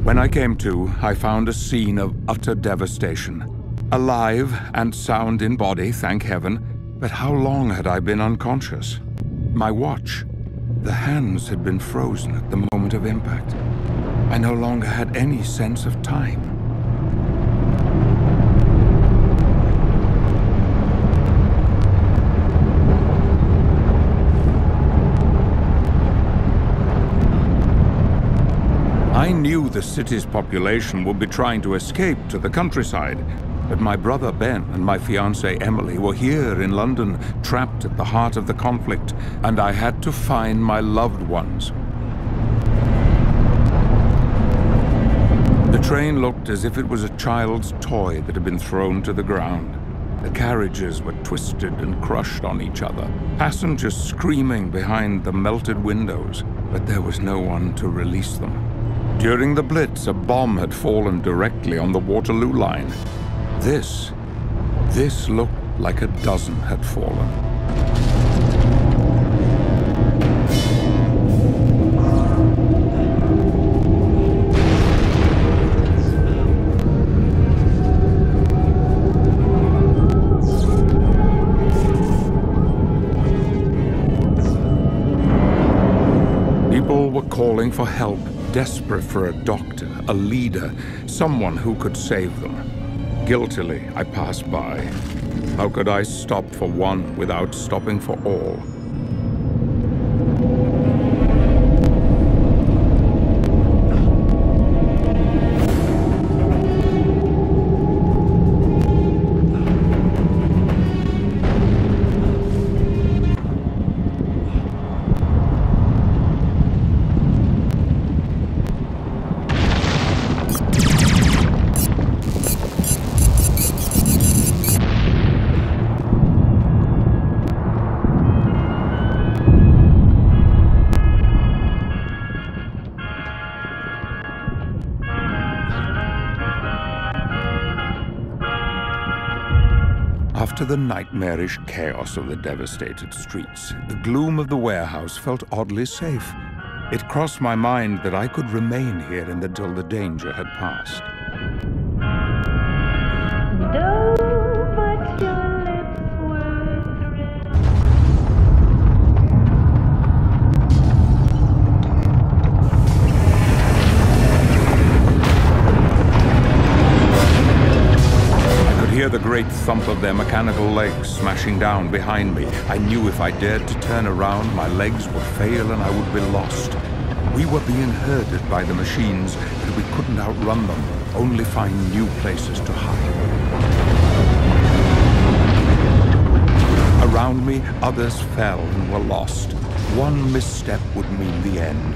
When I came to, I found a scene of utter devastation. Alive and sound in body, thank heaven, but how long had I been unconscious? My watch. The hands had been frozen at the moment of impact. I no longer had any sense of time. I knew the city's population would be trying to escape to the countryside, but my brother Ben and my fiancée Emily were here in London, trapped at the heart of the conflict, and I had to find my loved ones. The train looked as if it was a child's toy that had been thrown to the ground. The carriages were twisted and crushed on each other, passengers screaming behind the melted windows, but there was no one to release them. During the Blitz, a bomb had fallen directly on the Waterloo line. This looked like a dozen had fallen. People were calling for help, desperate for a doctor, a leader, someone who could save them. Guiltily, I passed by. How could I stop for one without stopping for all? After the nightmarish chaos of the devastated streets, the gloom of the warehouse felt oddly safe. It crossed my mind that I could remain here until the danger had passed. The great thump of their mechanical legs smashing down behind me. I knew if I dared to turn around, my legs would fail and I would be lost. We were being herded by the machines, and we couldn't outrun them, only find new places to hide. Around me, others fell and were lost. One misstep would mean the end.